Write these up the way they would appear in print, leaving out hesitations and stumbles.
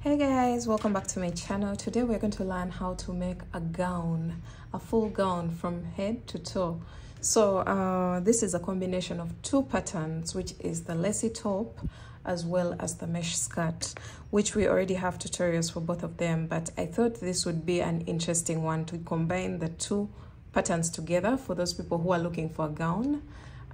Hey guys, welcome back to my channel. Today we're going to learn how to make a gown, a full gown from head to toe. So this is a combination of two patterns, which is the lacy top as well as the mesh skirt, which we already have tutorials for both of them, but I thought this would be an interesting one to combine the two patterns together for those people who are looking for a gown,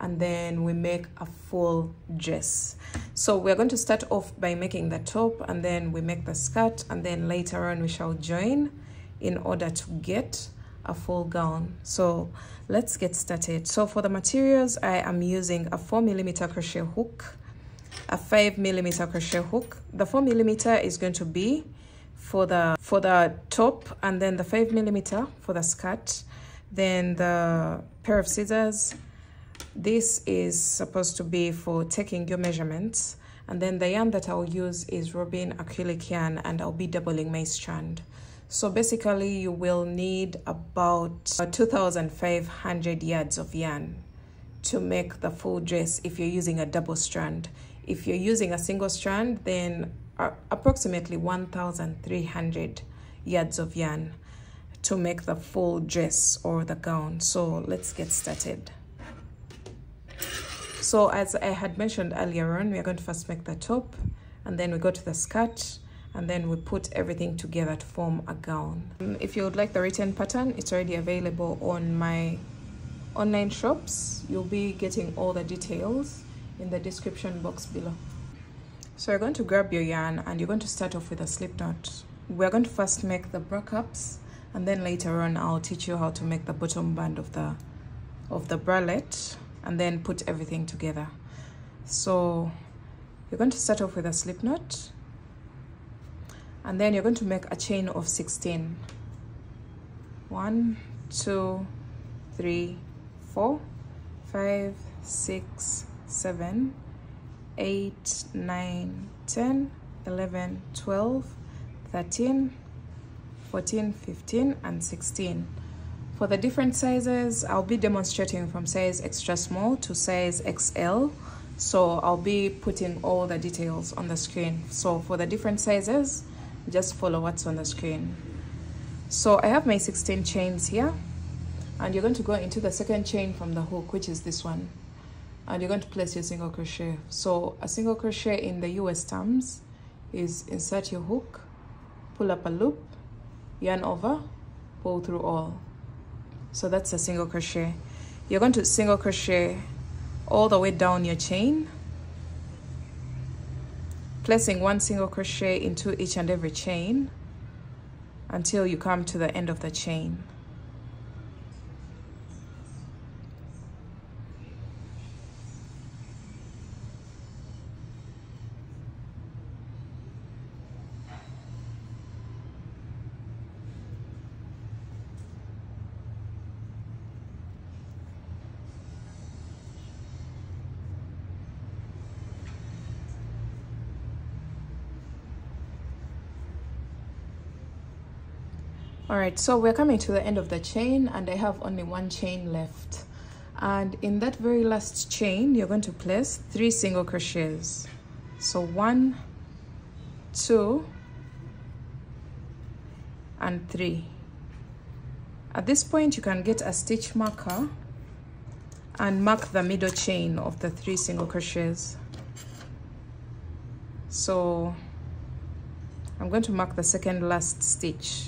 and then we make a full dress. So we're going to start off by making the top, and then we make the skirt, and then later on we shall join in order to get a full gown. So let's get started. So for the materials, I am using a 4mm crochet hook, a 5mm crochet hook. The 4mm is going to be for the top, and then the 5mm for the skirt, then the pair of scissors. This is supposed to be for taking your measurements, and then the yarn that I'll use is robin acrylic yarn, and I'll be doubling my strand. So basically you will need about 2,500 yards of yarn to make the full dress if you're using a double strand. If you're using a single strand, then approximately 1,300 yards of yarn to make the full dress or the gown. So let's get started. So as I had mentioned earlier on, we are going to first make the top, and then we go to the skirt, and then we put everything together to form a gown. If you would like the written pattern, it's already available on my online shops. You'll be getting all the details in the description box below. So you're going to grab your yarn, and you're going to start off with a slip knot. We're going to first make the bra cups, and then later on I'll teach you how to make the bottom band of the bralette, and then put everything together. So you're going to start off with a slip knot, and then you're going to make a chain of 16. 1, 2, 3, 4, 5, 6, 7, 8, 9, 10, 11, 12, 13, 14, 15, and 16. For the different sizes, I'll be demonstrating from size extra small to size XL. So I'll be putting all the details on the screen. So for the different sizes, just follow what's on the screen. So I have my 16 chains here, and you're going to go into the second chain from the hook, which is this one, and you're going to place your single crochet. So a single crochet in the US terms is insert your hook, pull up a loop, yarn over, pull through all. So that's a single crochet. You're going to single crochet all the way down your chain, placing one single crochet into each and every chain until you come to the end of the chain. All right, so we're coming to the end of the chain, and I have only one chain left. And in that very last chain, you're going to place 3 single crochets. So 1, 2, and 3. At this point, you can get a stitch marker and mark the middle chain of the 3 single crochets. So I'm going to mark the second last stitch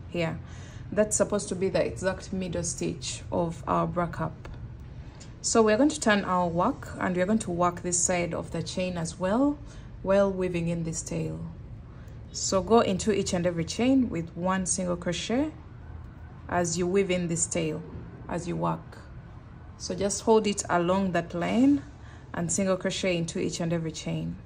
here. That's supposed to be the exact middle stitch of our bra cup. So we're going to turn our work, and we're going to work this side of the chain as well while weaving in this tail. So go into each and every chain with 1 single crochet as you weave in this tail as you work. So just hold it along that line and single crochet into each and every chain.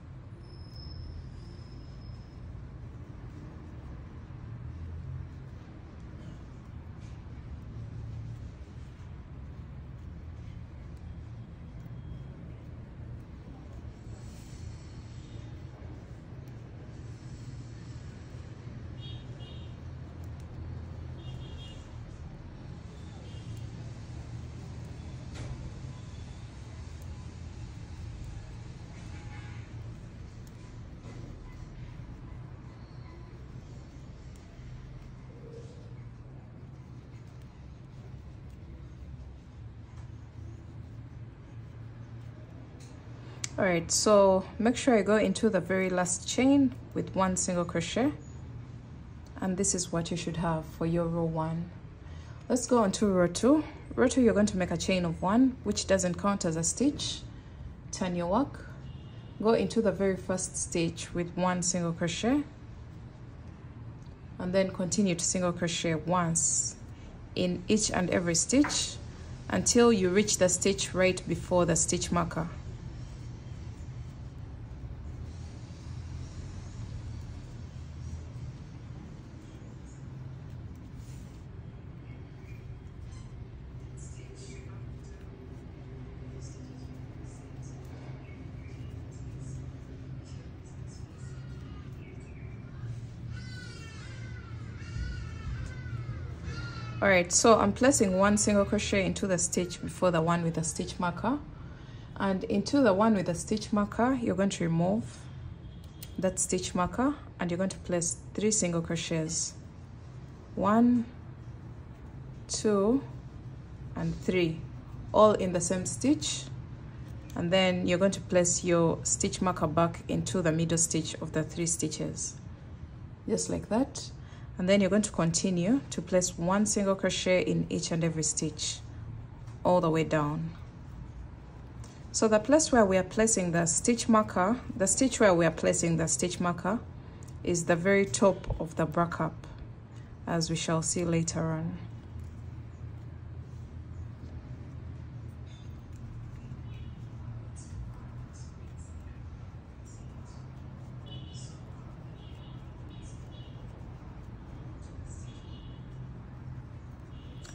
All right, so make sure you go into the very last chain with 1 single crochet, and this is what you should have for your row 1. Let's go on to row 2. Row 2, you're going to make a chain of 1, which doesn't count as a stitch. Turn your work, go into the very first stitch with 1 single crochet, and then continue to single crochet once in each and every stitch until you reach the stitch right before the stitch marker. All right, so I'm placing 1 single crochet into the stitch before the one with the stitch marker, and into the one with the stitch marker you're going to remove that stitch marker and you're going to place 3 single crochets, 1, 2 and 3, all in the same stitch, and then you're going to place your stitch marker back into the middle stitch of the 3 stitches, just like that. And then you're going to continue to place 1 single crochet in each and every stitch all the way down. So the place where we are placing the stitch marker, the stitch where we are placing the stitch marker is the very top of the bra cup, as we shall see later on.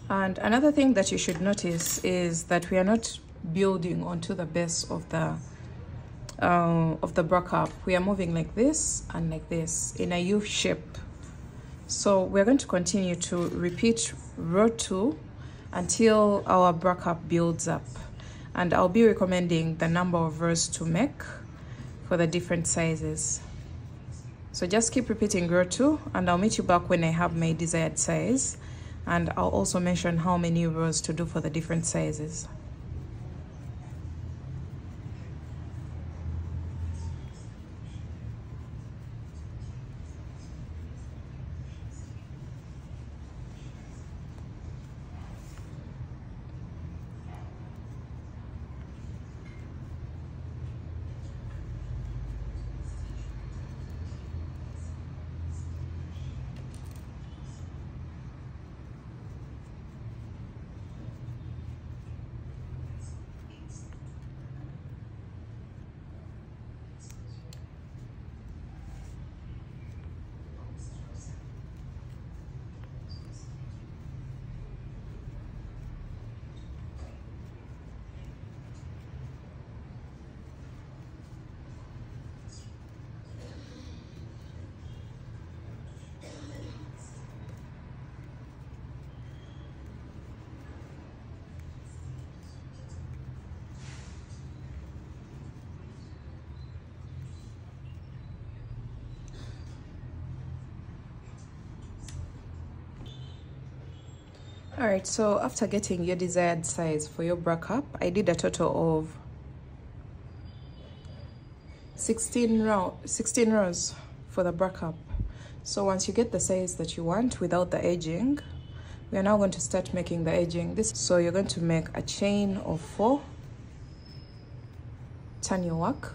And another thing that you should notice is that we are not building onto the base of the bra cup. We are moving like this and like this in a U shape. So we're going to continue to repeat row 2 until our bra cup builds up. And I'll be recommending the number of rows to make for the different sizes. So just keep repeating row 2 and I'll meet you back when I have my desired size. And I'll also mention how many rows to do for the different sizes. All right, so after getting your desired size for your bra cup, I did a total of 16 rows for the bra cup. So once you get the size that you want without the edging, we are now going to start making the edging. So you're going to make a chain of 4, turn your work,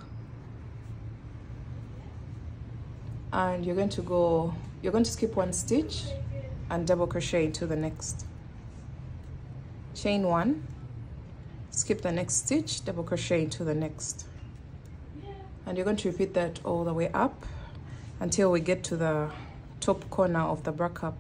and you're going to skip 1 stitch and double crochet into the next. Chain 1, skip the next stitch, double crochet into the next. And you're going to repeat that all the way up until we get to the top corner of the bra cup.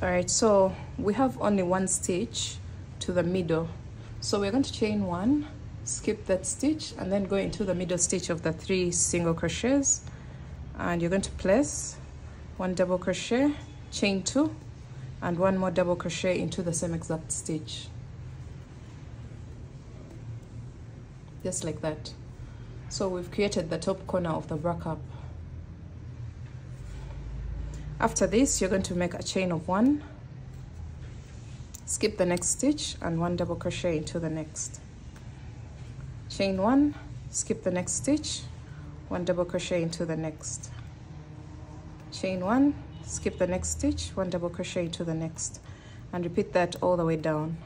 All right, so we have only one stitch to the middle, so we're going to chain one, skip that stitch, and then go into the middle stitch of the 3 single crochets, and you're going to place 1 double crochet, chain 2, and 1 more double crochet into the same exact stitch, just like that. So we've created the top corner of the bra cup. After this, you're going to make a chain of 1, skip the next stitch, and 1 double crochet into the next. Chain 1, skip the next stitch, 1 double crochet into the next. Chain 1, skip the next stitch, 1 double crochet into the next, and repeat that all the way down.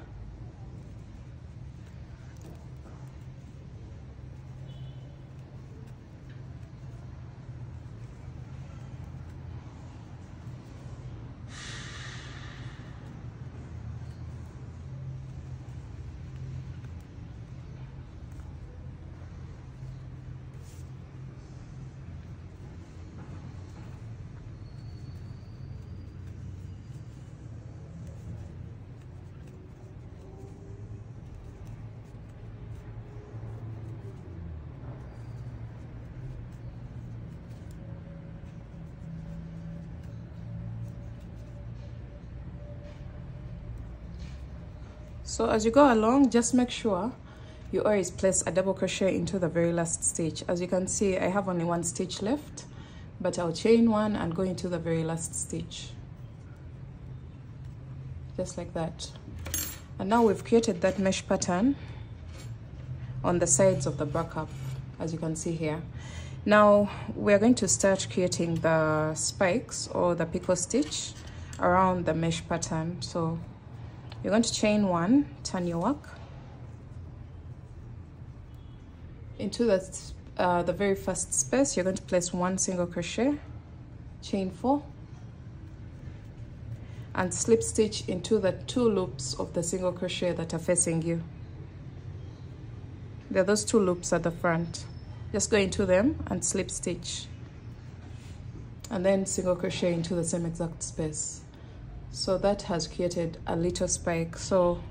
So as you go along, just make sure you always place a double crochet into the very last stitch. As you can see, I have only 1 stitch left, but I'll chain 1 and go into the very last stitch, just like that. And now we've created that mesh pattern on the sides of the bra cup, as you can see here. Now we're going to start creating the spikes or the picot stitch around the mesh pattern. So you're going to chain 1, turn your work into the very first space. You're going to place 1 single crochet, chain 4, and slip stitch into the 2 loops of the single crochet that are facing you. There are those 2 loops at the front. Just go into them and slip stitch, and then single crochet into the same exact space. So that has created a little spike. So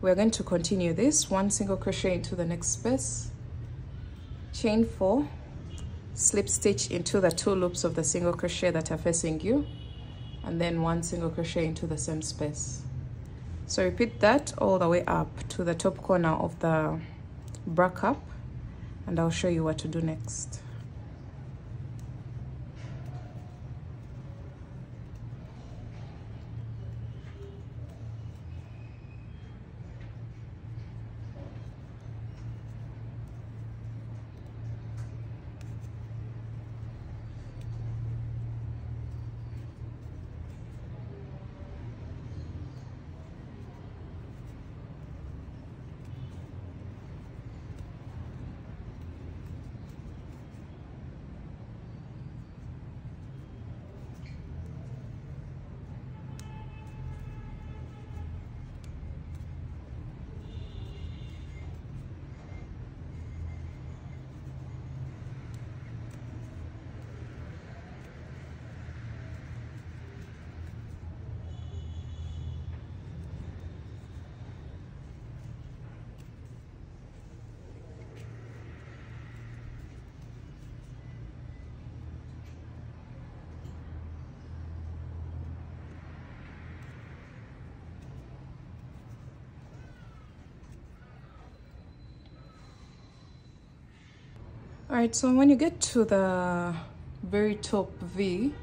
we're going to continue this. 1 single crochet into the next space, chain 4, slip stitch into the 2 loops of the single crochet that are facing you, and then 1 single crochet into the same space. So repeat that all the way up to the top corner of the bra cup, and I'll show you what to do next. All right, so when you get to the very top V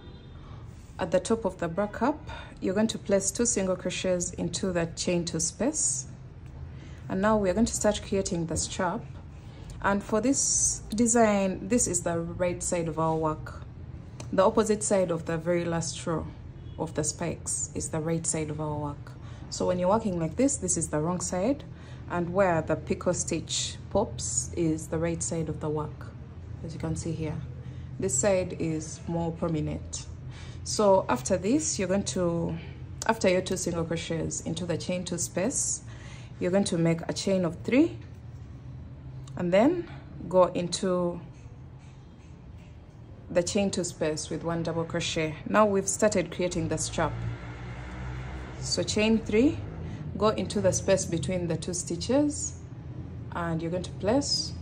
at the top of the bra cup, you're going to place 2 single crochets into that chain 2 space. And now we're going to start creating the strap. And for this design, this is the right side of our work. The opposite side of the very last row of the spikes is the right side of our work. So when you're working like this, this is the wrong side, and where the picot stitch pops is the right side of the work. As you can see here, this side is more prominent. So after this, you're going to, after your 2 single crochets into the chain 2 space, you're going to make a chain of 3 and then go into the chain 2 space with 1 double crochet. Now we've started creating the strap. So chain 3, go into the space between the 2 stitches, and you're going to place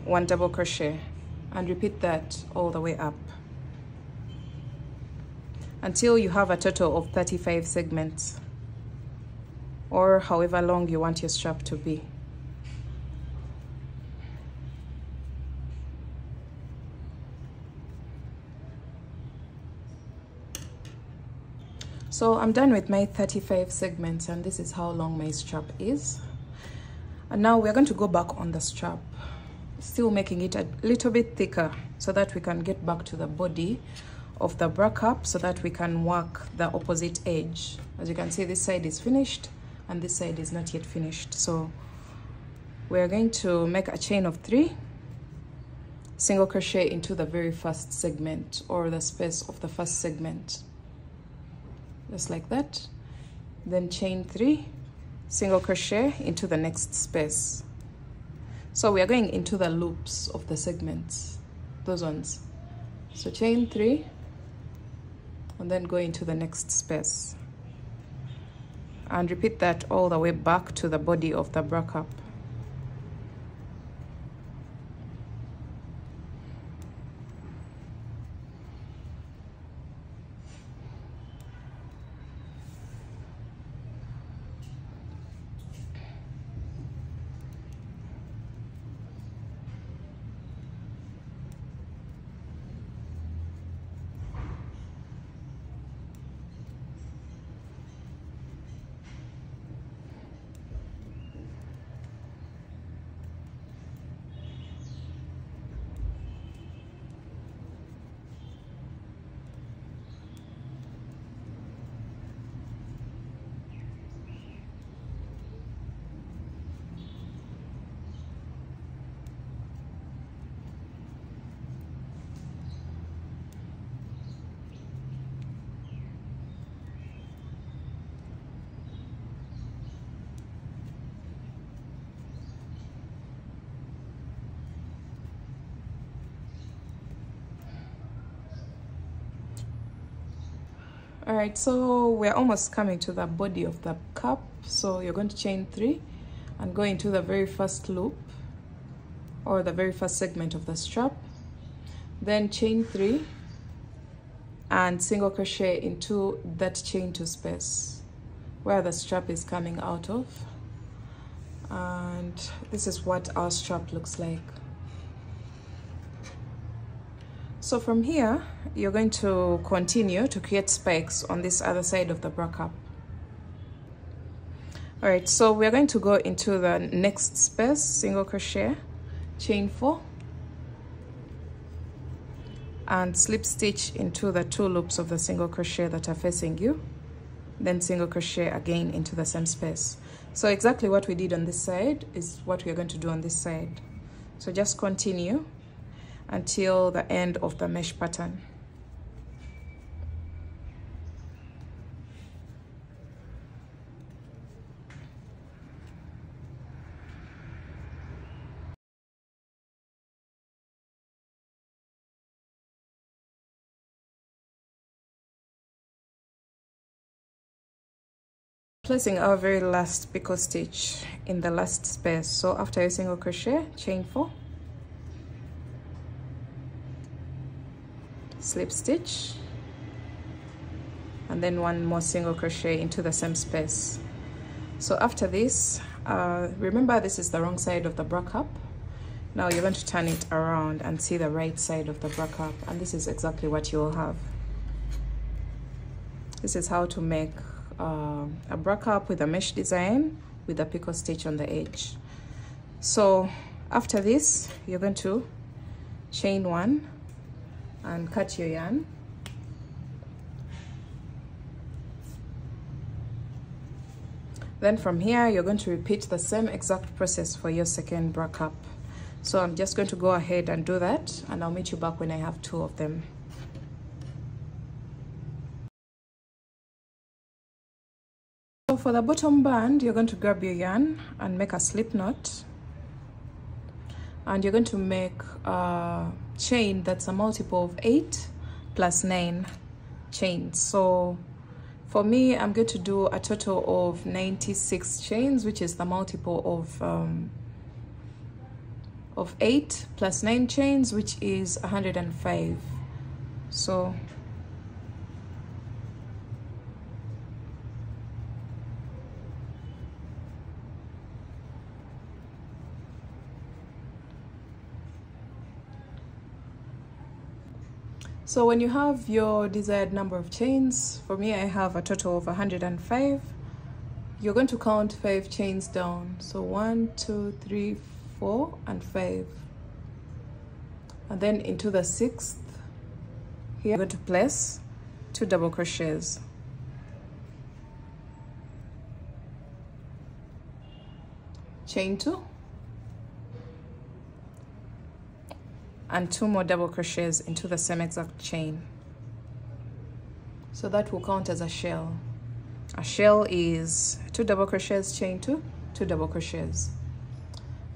1 double crochet, and repeat that all the way up until you have a total of 35 segments, or however long you want your strap to be. So I'm done with my 35 segments, and this is how long my strap is. And now we're going to go back on the strap, still making it a little bit thicker so that we can get back to the body of the bra cap, so that we can work the opposite edge. As you can see, this side is finished and this side is not yet finished. So we're going to make a chain of 3, single crochet into the very first segment, or the space of the first segment, just like that. Then chain 3, single crochet into the next space. So we are going into the loops of the segments, those ones. So chain 3, and then go into the next space, and repeat that all the way back to the body of the bra cap. All right, so we're almost coming to the body of the cap. So you're going to chain 3 and go into the very first loop, or the very first segment of the strap. Then chain 3 and single crochet into that chain 2 space where the strap is coming out of. And this is what our strap looks like. So from here, you're going to continue to create spikes on this other side of the bra cap. All right, so we're going to go into the next space, single crochet, chain 4, and slip stitch into the 2 loops of the single crochet that are facing you, then single crochet again into the same space. So exactly what we did on this side is what we're going to do on this side. So just continue until the end of the mesh pattern. Placing our very last picot stitch in the last space. So after a single crochet, chain 4, slip stitch, and then 1 more single crochet into the same space. So after this, remember this is the wrong side of the bra cap. Now you're going to turn it around and see the right side of the bra cap, and this is exactly what you will have. This is how to make a bra cap with a mesh design with a picot stitch on the edge. So after this, you're going to chain 1 and cut your yarn. Then from here, you're going to repeat the same exact process for your second bra cap. So I'm just going to go ahead and do that, and I'll meet you back when I have 2 of them. So for the bottom band, you're going to grab your yarn and make a slip knot, and you're going to make a chain that's a multiple of 8 plus 9 chains. So For me, I'm going to do a total of 96 chains, which is the multiple of 8 plus 9 chains, which is 105. So when you have your desired number of chains, for me I have a total of 105. You're going to count 5 chains down. So 1, 2, 3, 4 and 5. And then into the 6th, here you're going to place 2 double crochets. Chain 2. And 2 more double crochets into the same exact chain. So that will count as a shell. A shell is 2 double crochets, chain 2, 2 double crochets.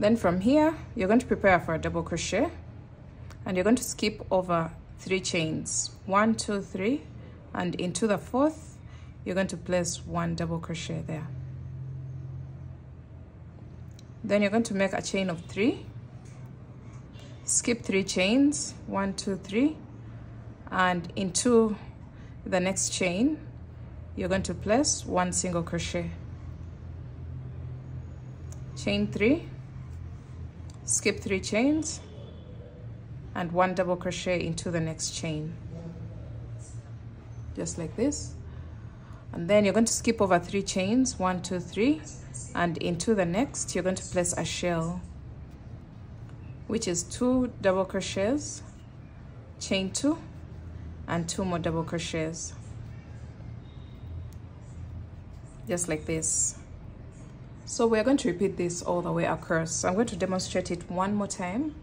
Then from here, you're going to prepare for a double crochet, and you're going to skip over 3 chains, 1, 2, 3, and into the 4th, you're going to place 1 double crochet there. Then you're going to make a chain of 3. Skip 3 chains, 1, 2, 3, and into the next chain you're going to place 1 single crochet. Chain 3, skip 3 chains, and 1 double crochet into the next chain, just like this. And then you're going to skip over 3 chains, 1, 2, 3, and into the next you're going to place a shell, which is 2 double crochets, chain 2, and 2 more double crochets, just like this. So we're going to repeat this all the way across. So I'm going to demonstrate it one more time.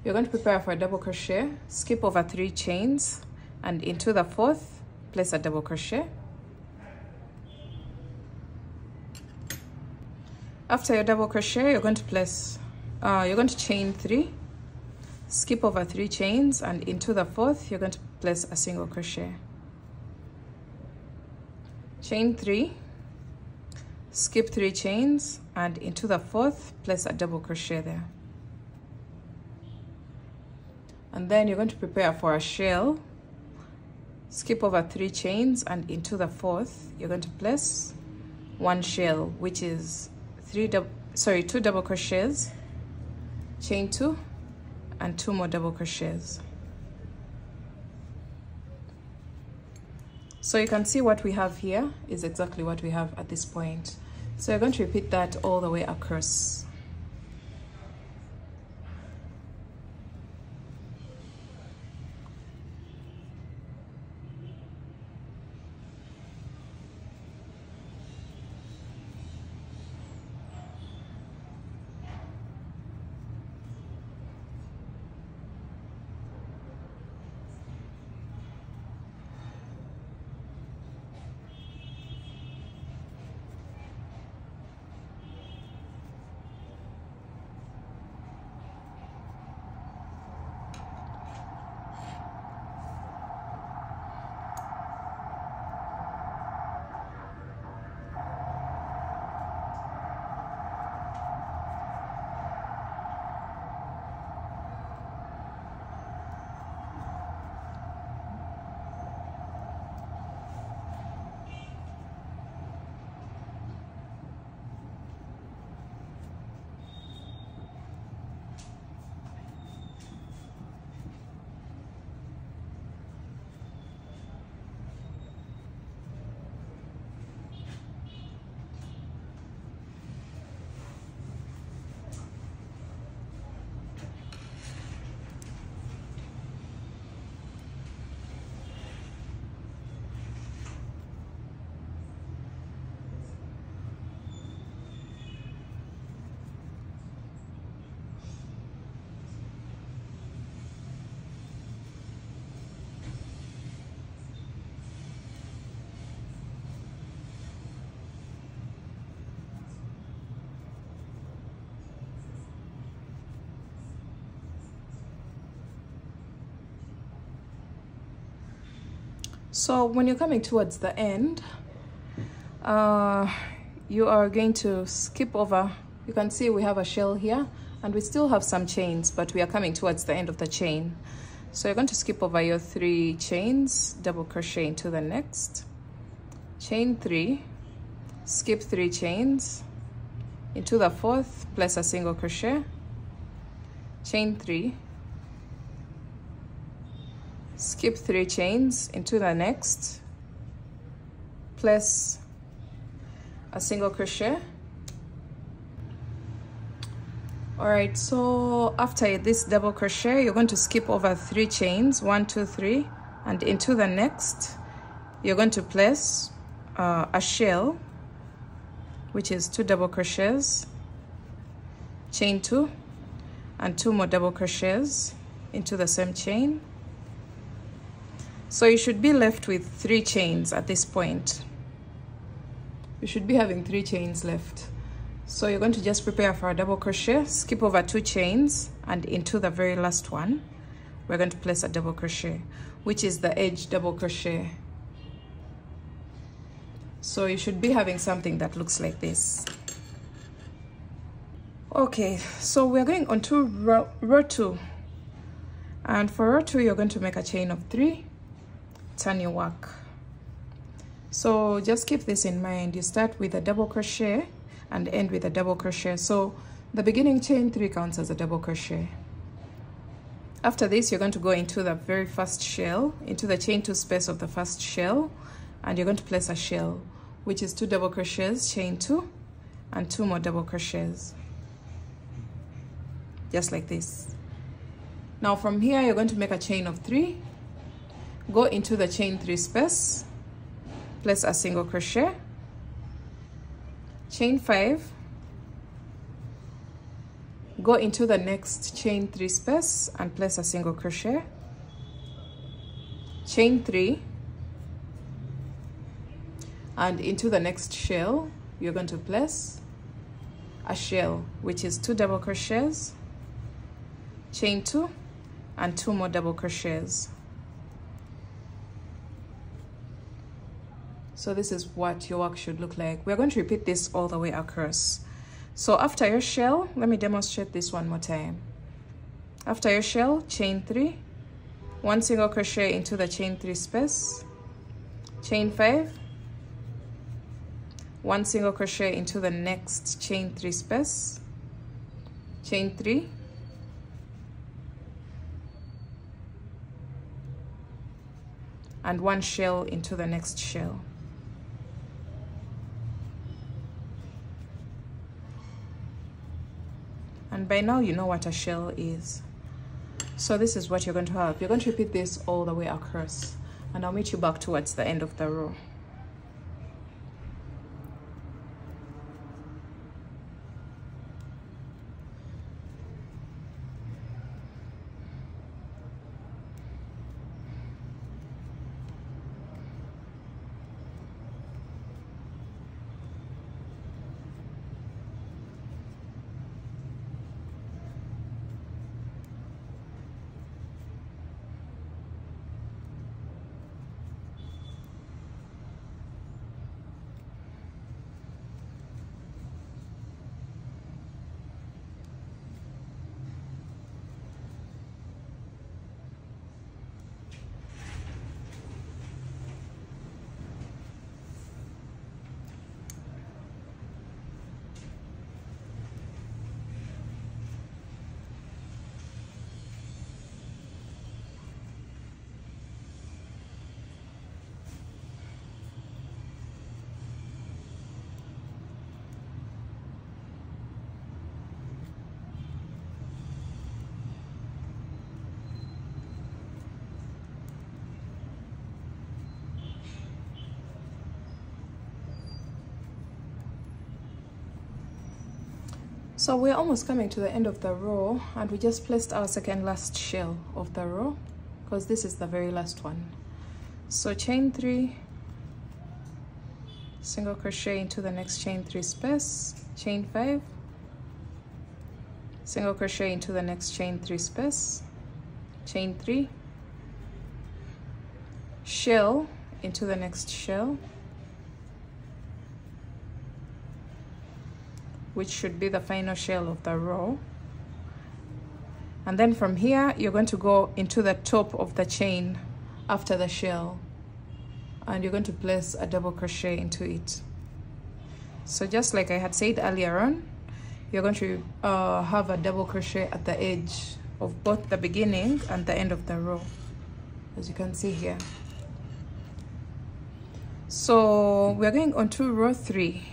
You're going to prepare for a double crochet, skip over 3 chains, and into the 4th, place a double crochet. After your double crochet, you're going to chain 3, skip over 3 chains, and into the 4th you're going to place a single crochet. Chain 3, skip 3 chains, and into the 4th place a double crochet there. And then you're going to prepare for a shell, skip over 3 chains, and into the 4th you're going to place 1 shell, which is 2 double crochets, chain 2, and 2 more double crochets. So you can see what we have here is exactly what we have at this point. So you're going to repeat that all the way across. So when you're coming towards the end, you are going to skip over. You can see we have a shell here and we still have some chains, but we are coming towards the end of the chain. So you're going to skip over your 3 chains, double crochet into the next, chain 3, skip 3 chains, into the 4th, place a single crochet, chain 3, skip 3 chains into the next, place a single crochet. All right, so after this double crochet, you're going to skip over 3 chains, 1, 2, 3, and into the next you're going to place a shell, which is 2 double crochets, chain 2, and 2 more double crochets into the same chain. So you should be left with 3 chains at this point. You should be having 3 chains left. So you're going to just prepare for a double crochet, skip over 2 chains, and into the very last one we're going to place a double crochet, which is the edge double crochet. So you should be having something that looks like this. Okay, so we're going on to row 2, and for row 2 you're going to make a chain of 3, turn your work. So just keep this in mind. You start with a double crochet and end with a double crochet. So the beginning chain 3 counts as a double crochet. After this, you're going to go into the very first shell, into the chain 2 space of the first shell, and you're going to place a shell, which is 2 double crochets, chain 2, and 2 more double crochets, just like this. Now from here, you're going to make a chain of 3, go into the chain 3 space, place a single crochet, chain 5, go into the next chain 3 space and place a single crochet, chain 3, and into the next shell you're going to place a shell, which is 2 double crochets, chain 2, and 2 more double crochets. So this is what your work should look like. We're going to repeat this all the way across. So after your shell, let me demonstrate this one more time. After your shell, chain 3, 1 single crochet into the chain 3 space, chain 5, 1 single crochet into the next chain 3 space, chain 3, and 1 shell into the next shell. And by now you know what a shell is. So this is what you're going to have. You're going to repeat this all the way across, and I'll meet you back towards the end of the row. So we're almost coming to the end of the row, and we just placed our second last shell of the row because this is the very last one. So chain 3, single crochet into the next chain 3 space, chain 5, single crochet into the next chain 3 space, chain 3, shell into the next shell, which should be the final shell of the row. And then from here, you're going to go into the top of the chain after the shell, and you're going to place a double crochet into it. So just like I had said earlier on, you're going to have a double crochet at the edge of both the beginning and the end of the row, as you can see here. So we're going on to row 3,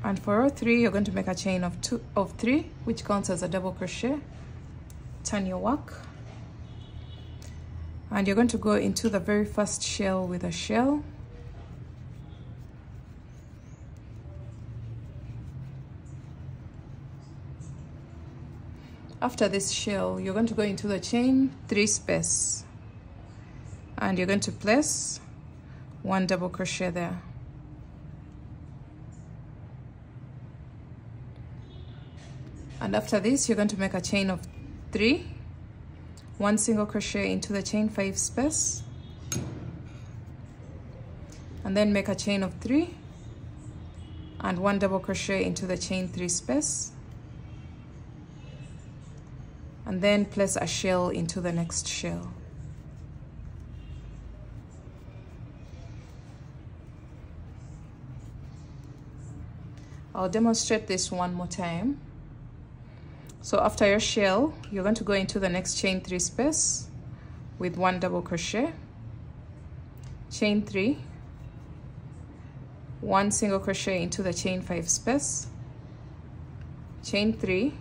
and for row 3 you're going to make a chain of 3, which counts as a double crochet. Turn your work, and you're going to go into the very first shell with a shell. After this shell, you're going to go into the chain 3 space, and you're going to place 1 double crochet there. And after this, you're going to make a chain of 3, 1 single crochet into the chain 5 space, and then make a chain of 3 and 1 double crochet into the chain 3 space, and then place a shell into the next shell. I'll demonstrate this one more time. So after your shell, you're going to go into the next chain 3 space with 1 double crochet, chain 3, 1 single crochet into the chain 5 space, chain 3,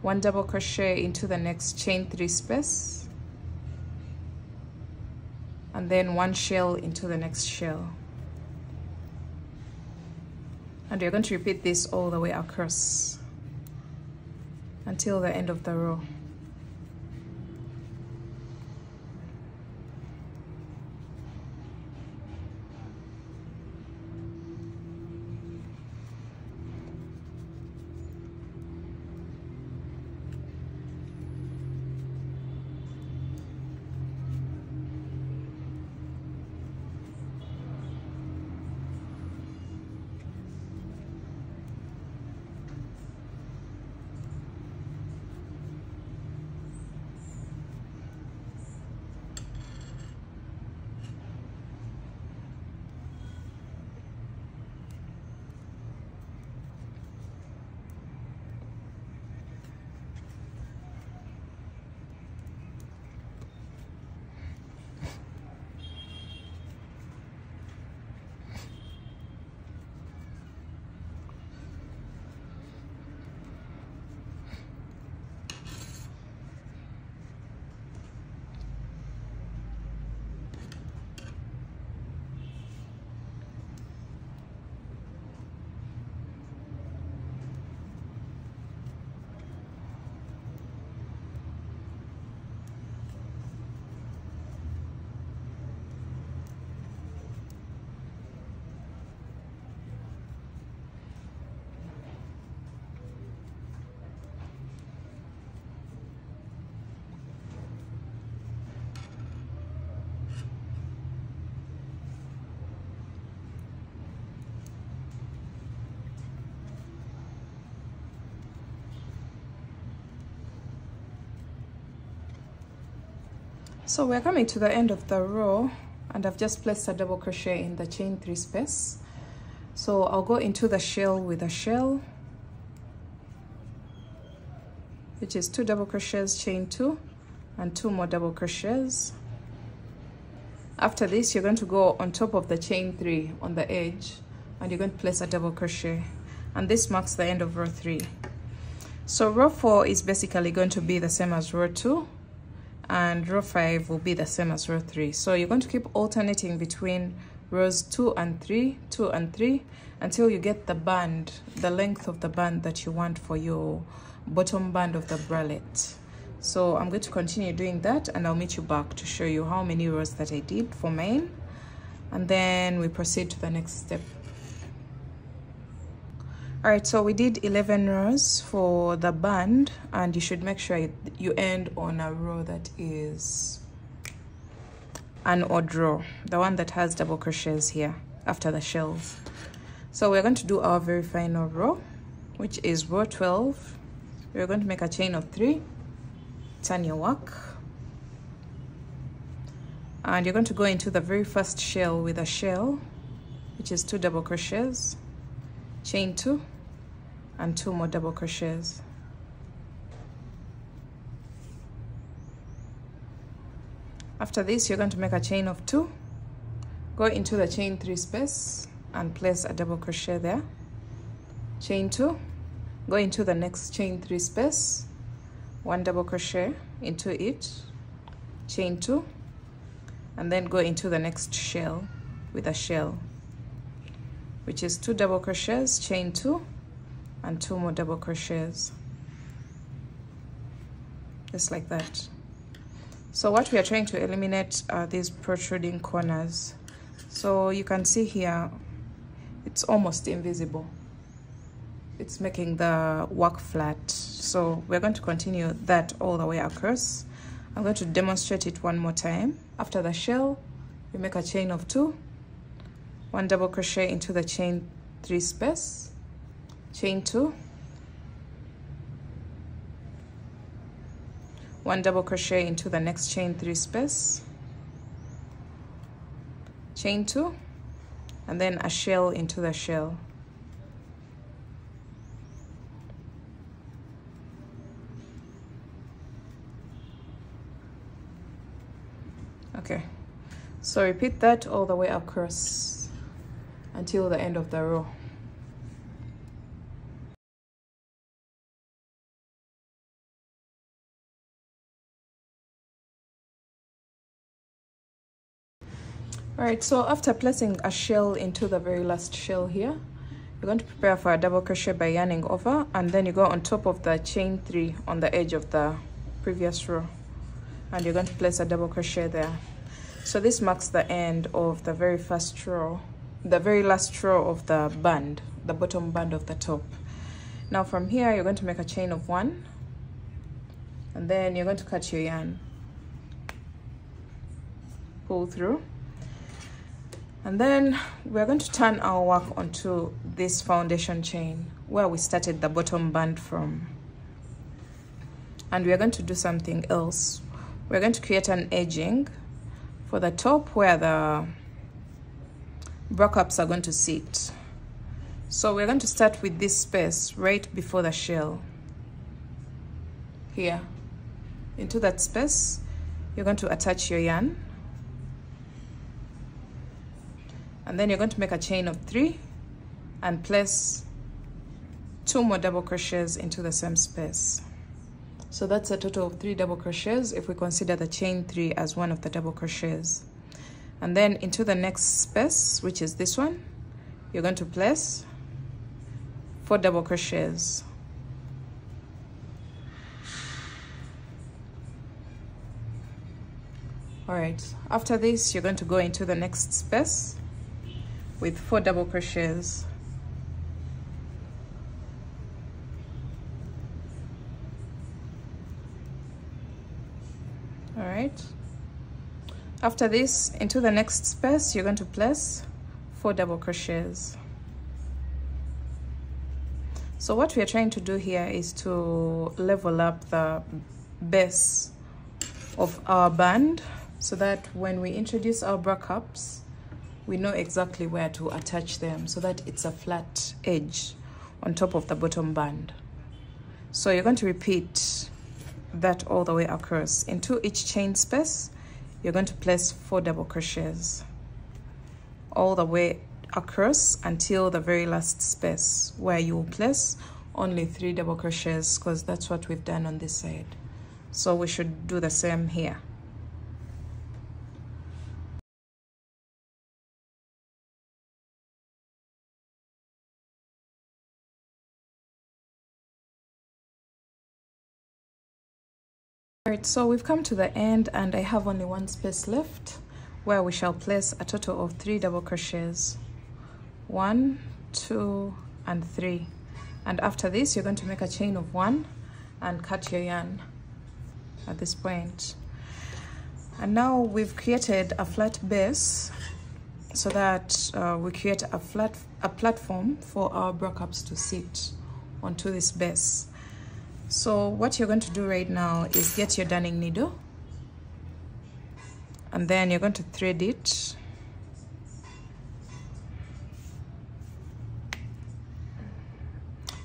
1 double crochet into the next chain 3 space, and then 1 shell into the next shell. And you're going to repeat this all the way across until the end of the row. So we're coming to the end of the row, and I've just placed a double crochet in the chain 3 space. So I'll go into the shell with a shell, which is 2 double crochets, chain 2, and 2 more double crochets. After this, you're going to go on top of the chain 3 on the edge, and you're going to place a double crochet, and this marks the end of row 3. So row 4 is basically going to be the same as row 2, and row 5 will be the same as row 3. So you're going to keep alternating between rows 2 and 3, 2 and 3, until you get the band, the length of the band that you want for your bottom band of the bralette. So I'm going to continue doing that, and I'll meet you back to show you how many rows that I did for mine, and then we proceed to the next step. All right, so we did 11 rows for the band, and you should make sure you end on a row that is and or draw, the one that has double crochets here after the shells. So we're going to do our very final row, which is row 12. We're going to make a chain of 3, turn your work, and you're going to go into the very first shell with a shell, which is 2 double crochets, chain 2 and 2 more double crochets. After this, you're going to make a chain of 2, go into the chain 3 space and place a double crochet there, chain 2, go into the next chain 3 space, 1 double crochet into it, chain 2, and then go into the next shell with a shell, which is 2 double crochets, chain 2 and 2 more double crochets, just like that. So what we are trying to eliminate are these protruding corners. So you can see here, it's almost invisible. It's making the work flat. So we're going to continue that all the way across. I'm going to demonstrate it one more time. After the shell, we make a chain of 2, 1 double crochet into the chain 3 space, chain 2, 1 double crochet into the next chain 3 space, chain 2, and then a shell into the shell. Okay, so repeat that all the way across until the end of the row. Alright, so after placing a shell into the very last shell here, you're going to prepare for a double crochet by yarning over, and then you go on top of the chain 3 on the edge of the previous row, and you're going to place a double crochet there. So this marks the end of the very first row, the very last row of the band, the bottom band of the top. Now from here, you're going to make a chain of 1, and then you're going to cut your yarn, pull through, and then we're going to turn our work onto this foundation chain where we started the bottom band from. And we're going to do something else. We're going to create an edging for the top where the bra cups are going to sit. So we're going to start with this space right before the shell. Here, into that space, you're going to attach your yarn. And then you're going to make a chain of 3 and place 2 more double crochets into the same space. So that's a total of 3 double crochets if we consider the chain 3 as one of the double crochets. And then into the next space, which is this one, you're going to place 4 double crochets. Alright, after this, you're going to go into the next space with 4 double crochets. All right, after this, into the next space, you're going to place 4 double crochets. So what we are trying to do here is to level up the base of our band so that when we introduce our bra cups, we know exactly where to attach them so that it's a flat edge on top of the bottom band. So you're going to repeat that all the way across. Into each chain space, you're going to place 4 double crochets all the way across until the very last space where you will place only 3 double crochets, because that's what we've done on this side. So we should do the same here. Alright, so we've come to the end and I have only 1 space left where we shall place a total of 3 double crochets. 1, 2, and 3. And after this, you're going to make a chain of 1 and cut your yarn at this point. And now we've created a flat base so that we create a platform for our bra cups to sit onto this base. So what you're going to do right now is get your darning needle, and then you're going to thread it.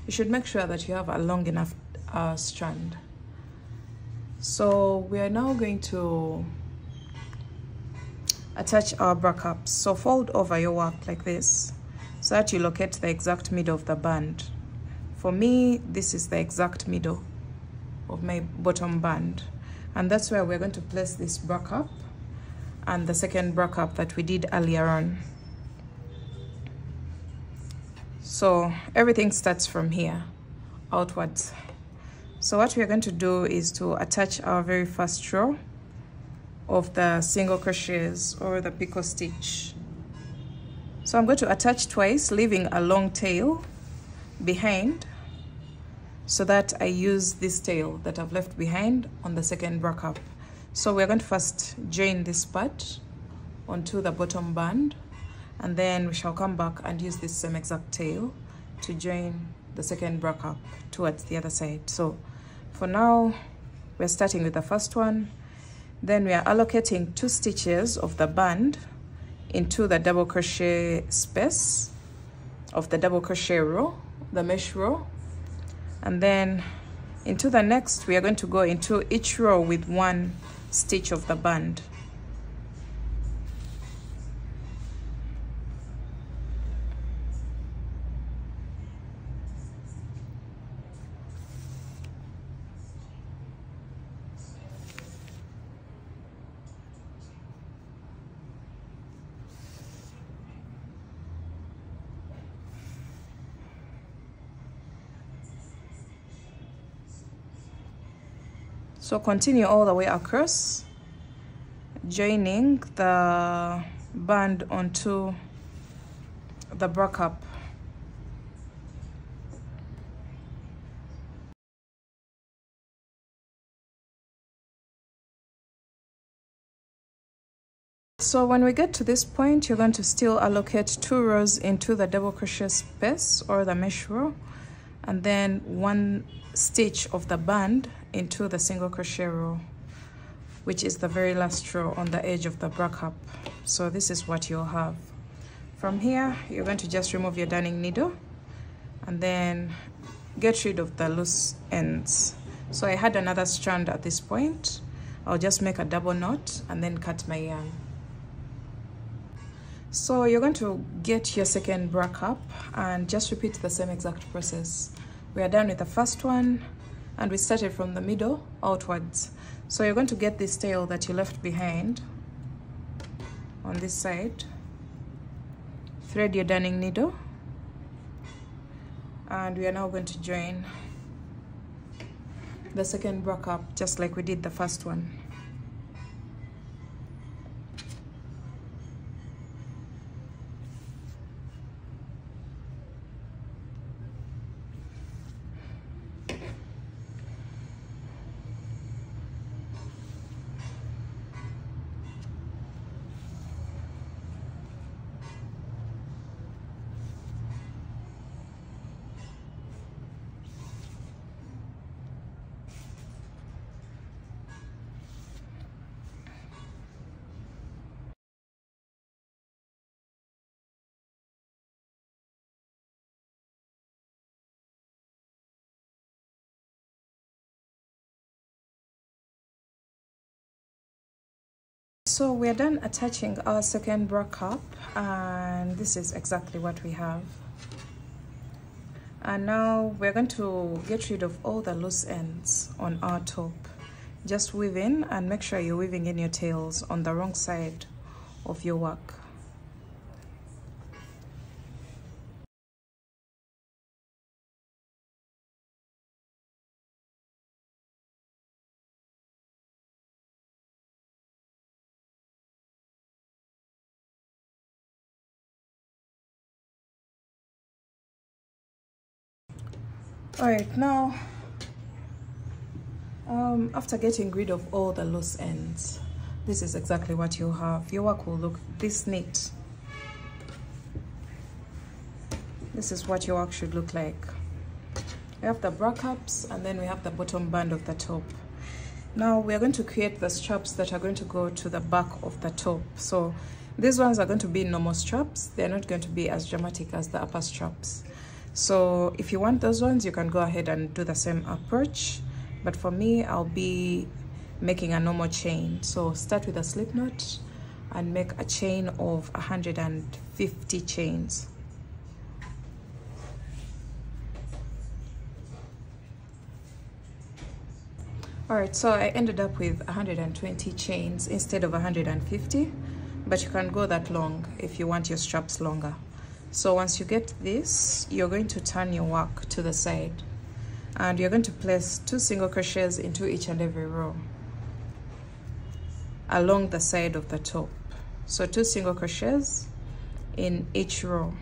You should make sure that you have a long enough strand. So we are now going to attach our bra cups. So fold over your work like this so that you locate the exact middle of the band. For me, this is the exact middle of my bottom band, and that's where we're going to place this bra cup and the second bra cup that we did earlier on. So everything starts from here outwards. So what we're going to do is to attach our very first row of the single crochets or the picot stitch. So I'm going to attach twice, leaving a long tail behind, so that I use this tail that I've left behind on the second bra cup. So we're going to first join this part onto the bottom band, and then we shall come back and use this same exact tail to join the second bra cup towards the other side. So for now, we're starting with the first one. Then we are allocating 2 stitches of the band into the double crochet space of the double crochet row, the mesh row. And then into the next, we are going to go into each row with 1 stitch of the band. So continue all the way across, joining the band onto the bra cup. So when we get to this point, you're going to still allocate 2 rows into the double crochet space or the mesh row, and then 1 stitch of the band into the single crochet row, which is the very last row on the edge of the bra cup. So this is what you'll have. From here, you're going to just remove your darning needle and then get rid of the loose ends. So I had another strand at this point. I'll just make a double knot and then cut my yarn. So you're going to get your second bra cup and just repeat the same exact process. We are done with the first one, and we started from the middle outwards. So you're going to get this tail that you left behind on this side, thread your darning needle, and we are now going to join the second bra cup just like we did the first one. So we're done attaching our second bra cup, and this is exactly what we have. And now we're going to get rid of all the loose ends on our top. Just weave in, and make sure you're weaving in your tails on the wrong side of your work. All right, now after getting rid of all the loose ends, this is exactly what you have. Your work will look this neat. This is what your work should look like. We have the bra cups, and then we have the bottom band of the top. Now we are going to create the straps that are going to go to the back of the top. So these ones are going to be normal straps. They're not going to be as dramatic as the upper straps. So if you want those ones, you can go ahead and do the same approach. But for me, I'll be making a normal chain. So start with a slip knot and make a chain of 150 chains. Alright, so I ended up with 120 chains instead of 150, but you can go that long if you want your straps longer. So once you get this, you're going to turn your work to the side, and you're going to place 2 single crochets into each and every row along the side of the top. So 2 single crochets in each row.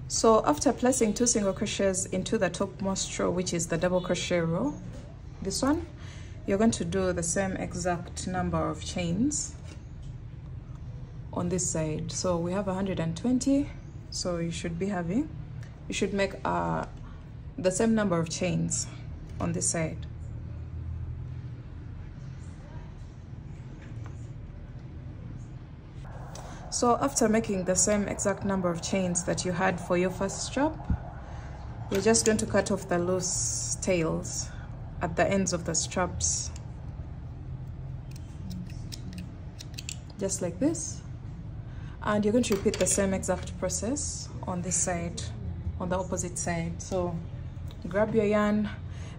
So after placing 2 single crochets into the topmost row, which is the double crochet row, this one, you're going to do the same exact number of chains on this side. So we have 120, so you should make the same number of chains on this side. So after making the same exact number of chains that you had for your first strap, you're just going to cut off the loose tails at the ends of the straps, just like this. And you're going to repeat the same exact process on this side, on the opposite side. So grab your yarn,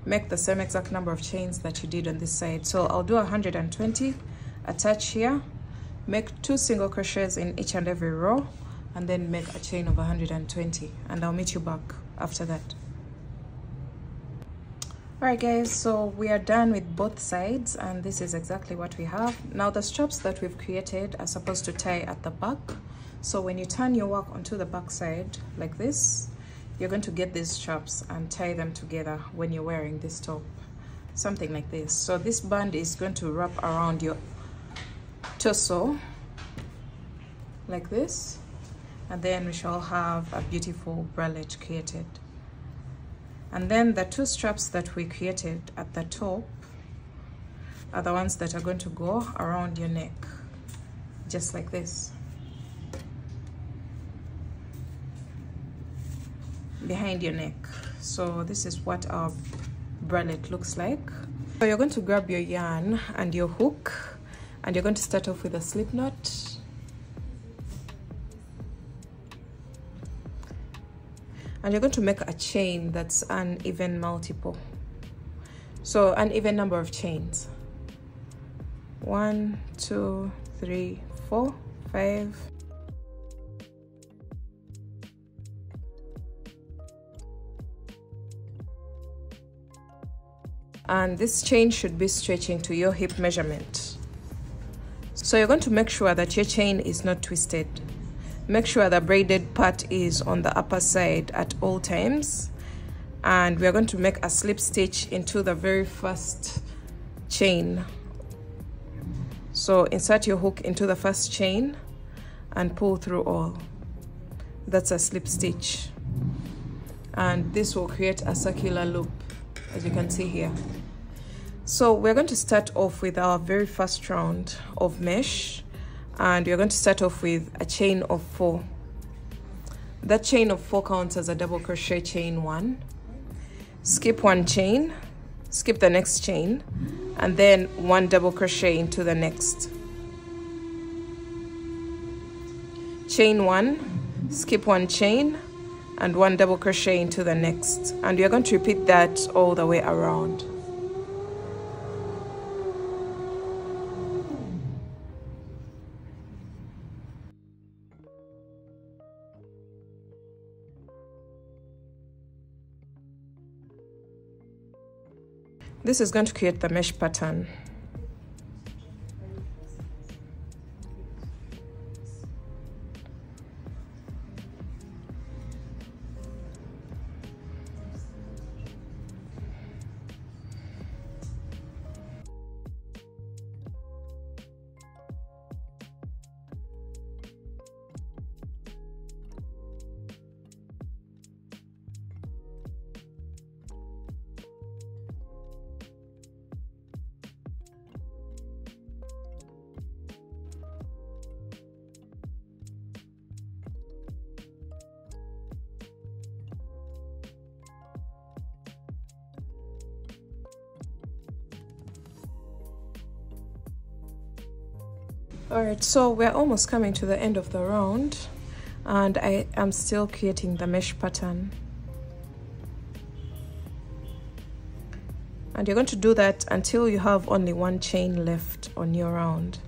make the same exact number of chains that you did on this side. So I'll do 120, attach here, make 2 single crochets in each and every row, and then make a chain of 120, and I'll meet you back after that. Alright guys, so we are done with both sides, and this is exactly what we have. Now the straps that we've created are supposed to tie at the back. So when you turn your work onto the back side like this, you're going to get these straps and tie them together when you're wearing this top, something like this. So this band is going to wrap around your torso like this, and then we shall have a beautiful bralette created. And then the 2 straps that we created at the top are the ones that are going to go around your neck, just like this, behind your neck. So this is what our bralette looks like. So you're going to grab your yarn and your hook, and you're going to start off with a slip knot, and you're going to make a chain that's an even multiple, so an even number of chains. 1, 2, 3, 4, 5. And this chain should be stretching to your hip measurement. So you're going to make sure that your chain is not twisted. Make sure the braided part is on the upper side at all times. And we're going to make a slip stitch into the very first chain. So insert your hook into the first chain and pull through all. That's a slip stitch. And this will create a circular loop, as you can see here. So we're going to start off with our very first round of mesh, and we're going to start off with a chain of 4. That chain of 4 counts as a double crochet chain 1. Skip 1 chain, skip the next chain, and then 1 double crochet into the next. Chain 1, skip 1 chain, and 1 double crochet into the next. And we're going to repeat that all the way around. This is going to create the mesh pattern. Alright, so we're almost coming to the end of the round, and I am still creating the mesh pattern. And you're going to do that until you have only one chain left on your round.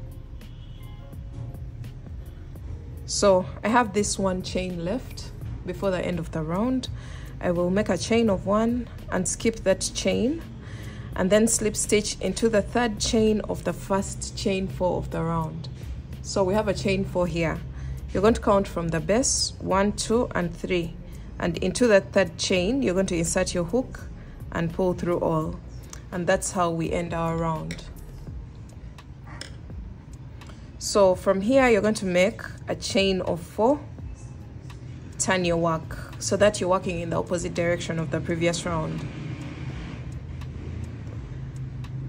So I have this one chain left before the end of the round. I will make a chain of 1 and skip that chain, and then slip stitch into the 3rd chain of the first chain 4 of the round. So we have a chain 4 here. You're going to count from the base 1, 2, and 3, and into the 3rd chain you're going to insert your hook and pull through all, and that's how we end our round. So from here you're going to make a chain of 4, turn your work so that you're working in the opposite direction of the previous round.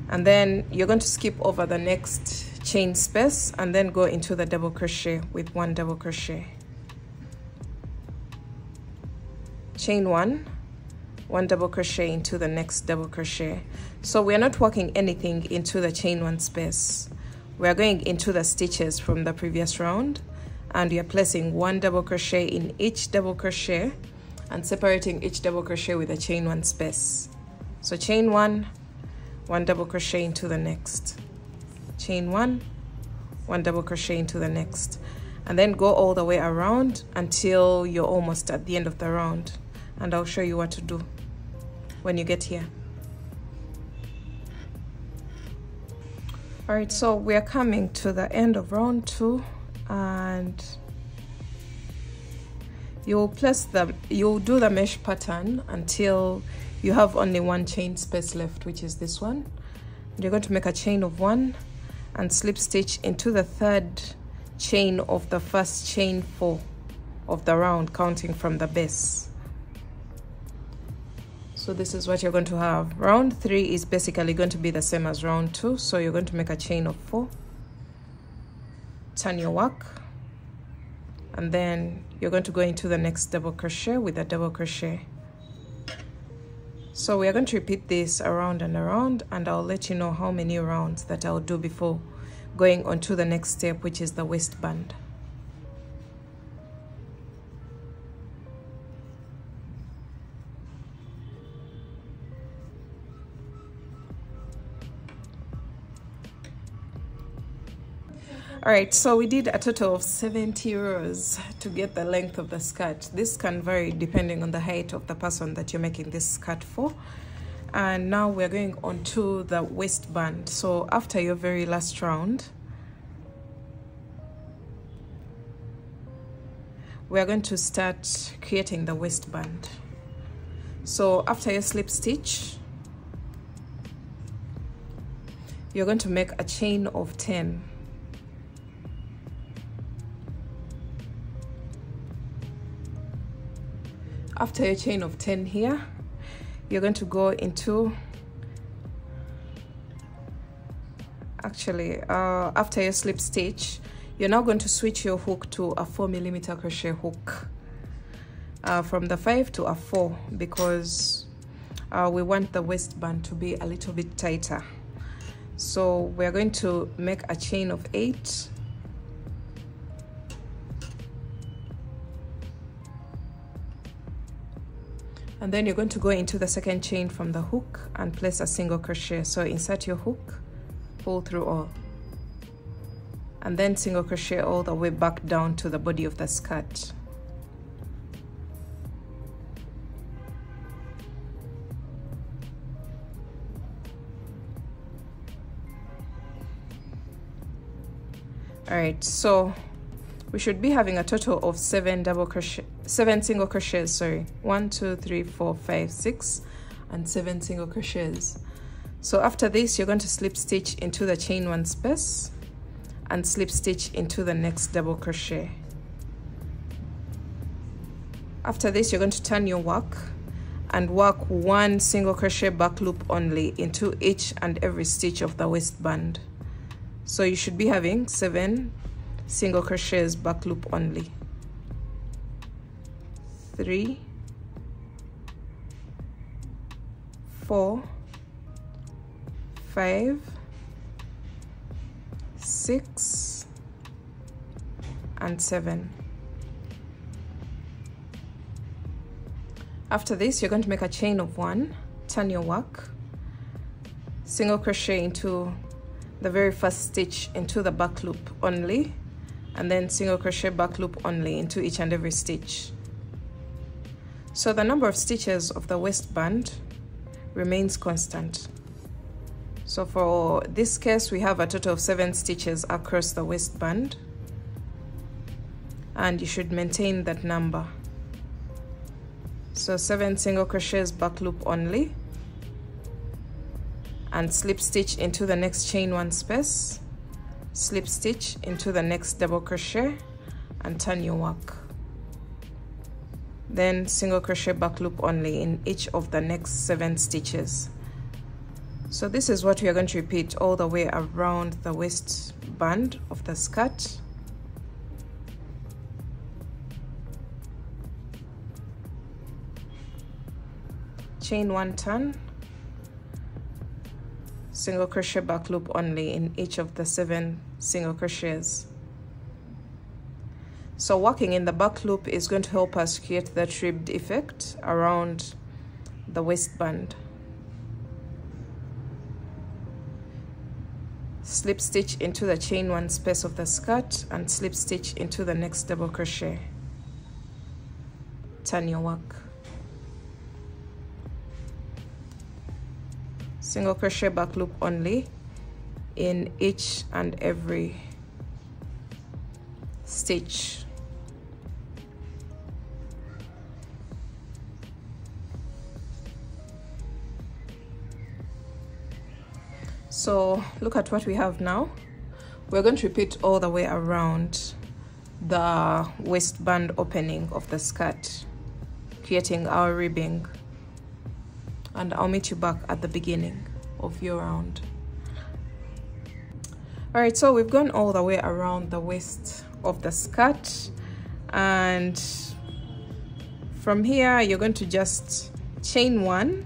And then you're going to skip over the next chain space and then go into the double crochet with 1 double crochet. Chain 1, 1 double crochet into the next double crochet. So we're not working anything into the chain 1 space. We're going into the stitches from the previous round, and you're placing 1 double crochet in each double crochet and separating each double crochet with a chain 1 space. So chain 1, 1 double crochet into the next, chain 1, 1 double crochet into the next, and then go all the way around until you're almost at the end of the round, and I'll show you what to do when you get here. All right, so we're coming to the end of round 2, and you'll do the mesh pattern until you have only 1 chain space left, which is this one. And you're going to make a chain of 1 and slip stitch into the 3rd chain of the first chain 4 of the round, counting from the base. So this is what you're going to have. Round 3 is basically going to be the same as round 2. So you're going to make a chain of 4, turn your work, and then you're going to go into the next double crochet with a double crochet. So we are going to repeat this around and around, and I'll let you know how many rounds that I'll do before going on to the next step, which is the waistband. All right, so we did a total of 70 rows to get the length of the skirt. This can vary depending on the height of the person that you're making this skirt for. And now we're going on to the waistband. So after your very last round, we're going to start creating the waistband. So after your slip stitch, you're going to make a chain of 10. After your chain of 10 here, you're going to go into, after your slip stitch, you're now going to switch your hook to a 4mm crochet hook, from the 5 to a 4, because we want the waistband to be a little bit tighter. So we're going to make a chain of 8, and then you're going to go into the second chain from the hook and place a single crochet. So insert your hook, pull through all, and then single crochet all the way back down to the body of the skirt. All right, so we should be having a total of 7 single crochets, sorry. 1 2 3 4 5 6 and 7 single crochets. So after this, you're going to slip stitch into the chain 1 space and slip stitch into the next double crochet. After this, you're going to turn your work and work 1 single crochet back loop only into each and every stitch of the waistband. So you should be having 7 single crochets back loop only. 3 4 5 6 and 7. After this, you're going to make a chain of 1, turn your work, single crochet into the very first stitch into the back loop only, and then single crochet back loop only into each and every stitch. So the number of stitches of the waistband remains constant. So for this case, we have a total of 7 stitches across the waistband, and you should maintain that number. So 7 single crochets back loop only, and slip stitch into the next chain 1 space, slip stitch into the next double crochet and turn your work. Then single crochet back loop only in each of the next 7 stitches. So this is what we are going to repeat all the way around the waistband of the skirt. Chain 1 turn, single crochet back loop only in each of the 7 single crochets. So working in the back loop is going to help us create that ribbed effect around the waistband. Slip stitch into the chain 1 space of the skirt and slip stitch into the next double crochet. Turn your work. Single crochet back loop only in each and every stitch. So look at what we have now. We're going to repeat all the way around the waistband opening of the skirt, creating our ribbing. And I'll meet you back at the beginning of your round. All right, so we've gone all the way around the waist of the skirt, and from here you're going to just chain 1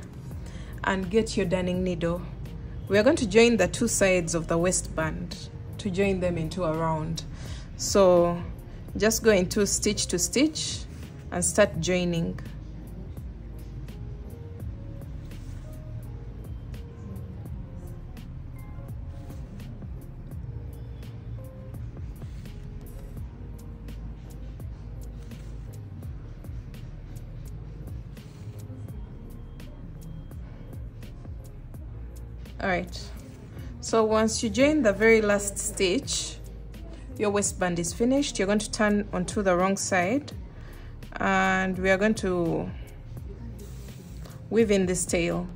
and get your darning needle. We are going to join the 2 sides of the waistband to join them into a round. So just go into stitch to stitch and start joining. All right, so once you join the very last stitch, your waistband is finished. You're going to turn onto the wrong side, and we are going to weave in this tail.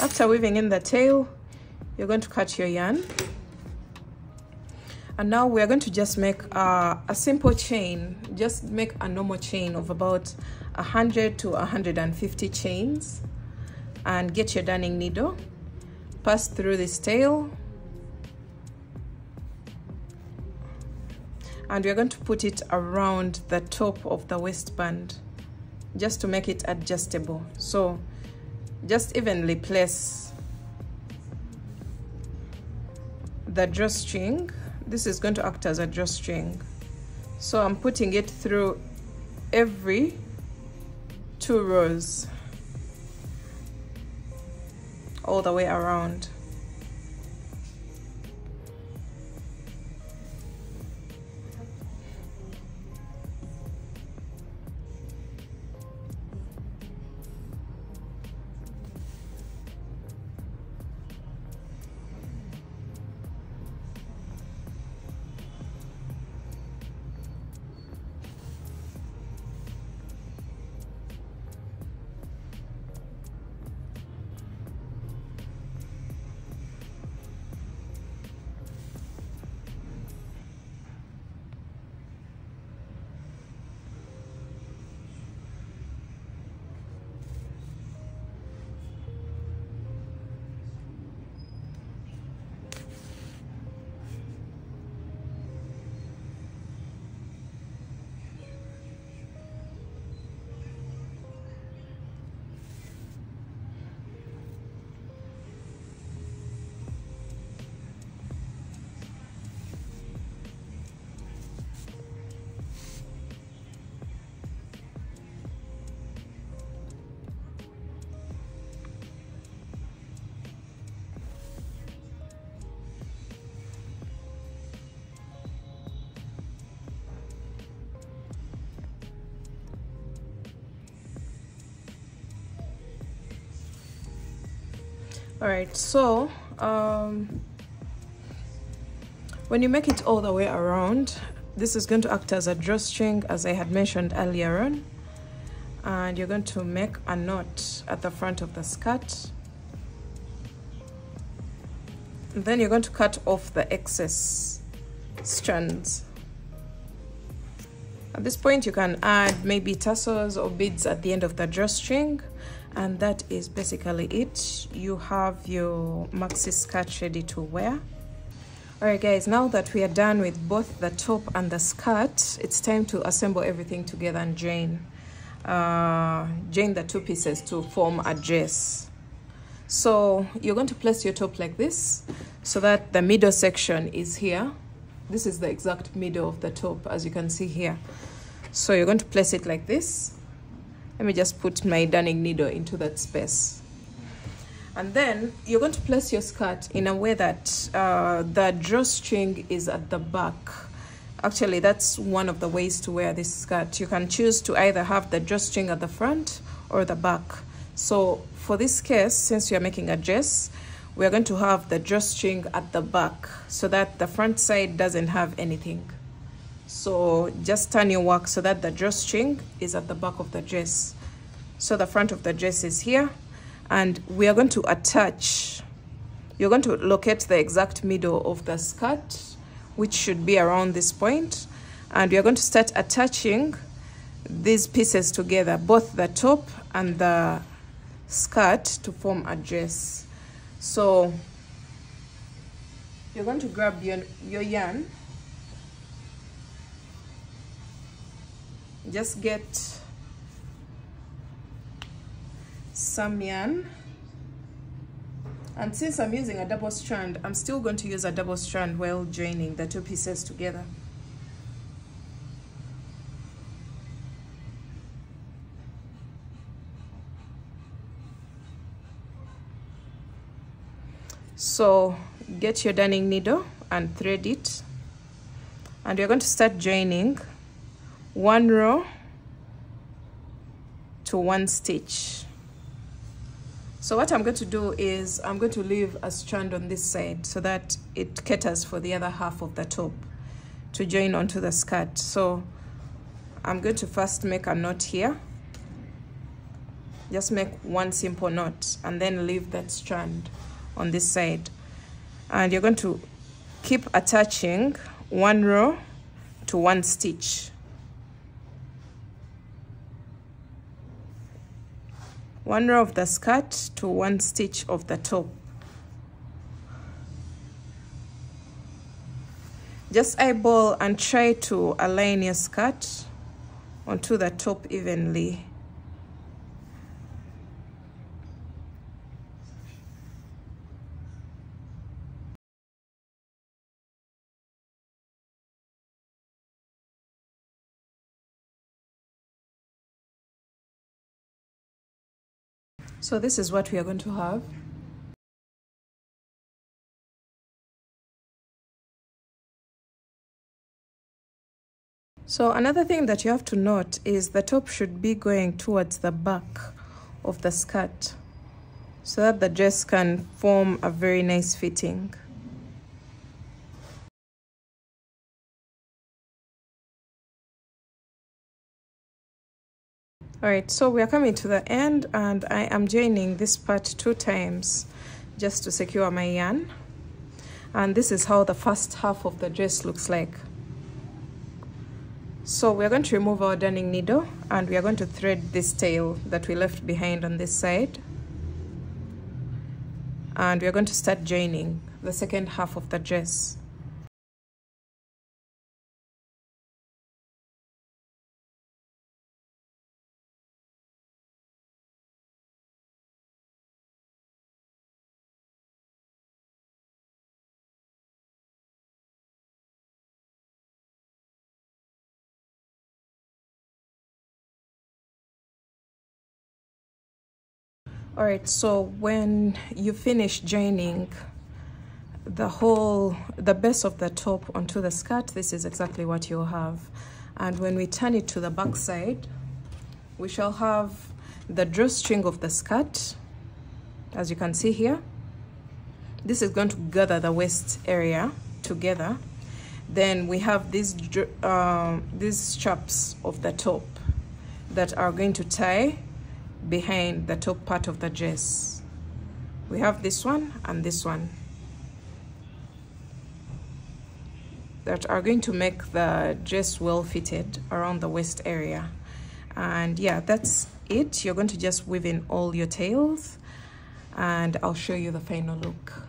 After weaving in the tail, you're going to cut your yarn. And now we're going to just make a simple chain. Just make a normal chain of about 100 to 150 chains, and get your darning needle, pass through this tail, and we're going to put it around the top of the waistband just to make it adjustable. So just evenly place the drawstring. This is going to act as a drawstring. So I'm putting it through every 2 rows all the way around. All right, so when you make it all the way around, this is going to act as a drawstring, as I had mentioned earlier on, and you're going to make a knot at the front of the skirt. And then you're going to cut off the excess strands. At this point, you can add maybe tassels or beads at the end of the drawstring, and that is basically it. You have your maxi skirt ready to wear. All right guys, now that we are done with both the top and the skirt, it's time to assemble everything together and join the two pieces to form a dress. So you're going to place your top like this so that the middle section is here. This is the exact middle of the top, as you can see here. So you're going to place it like this. Let me just put my darning needle into that space. And then you're going to place your skirt in a way that the drawstring is at the back. Actually, that's one of the ways to wear this skirt. You can choose to either have the drawstring at the front or the back. So for this case, since you're making a dress, we're going to have the drawstring at the back so that the front side doesn't have anything. So just turn your work so that the drawstring is at the back of the dress. So the front of the dress is here, and we are going to attach. You're going to locate the exact middle of the skirt, which should be around this point, and we are going to start attaching these pieces together, both the top and the skirt, to form a dress. So you're going to grab your yarn. Just get some yarn, and since I'm using a double strand, I'm still going to use a double strand while joining the two pieces together. So get your darning needle and thread it, and you're going to start joining one row to one stitch. So what I'm going to do is I'm going to leave a strand on this side so that it caters for the other half of the top to join onto the skirt. So I'm going to first make a knot here. Just make one simple knot and then leave that strand on this side. And you're going to keep attaching one row to one stitch. One row of the skirt to one stitch of the top. Just eyeball and try to align your skirt onto the top evenly. So this is what we are going to have. So another thing that you have to note is the top should be going towards the back of the skirt so that the dress can form a very nice fitting. All right, so we are coming to the end, and I am joining this part 2 times just to secure my yarn. And this is how the first half of the dress looks like. So we're going to remove our darning needle and we are going to thread this tail that we left behind on this side. And we're going to start joining the second half of the dress. All right, so when you finish joining the base of the top onto the skirt, this is exactly what you'll have. And when we turn it to the back side, we shall have the drawstring of the skirt, as you can see here, This is going to gather the waist area together. Then we have these straps of the top that are going to tie behind the top part of the dress. We have this one and this one that are going to make the dress well fitted around the waist area. And yeah, that's it. You're going to just weave in all your tails, and I'll show you the final look.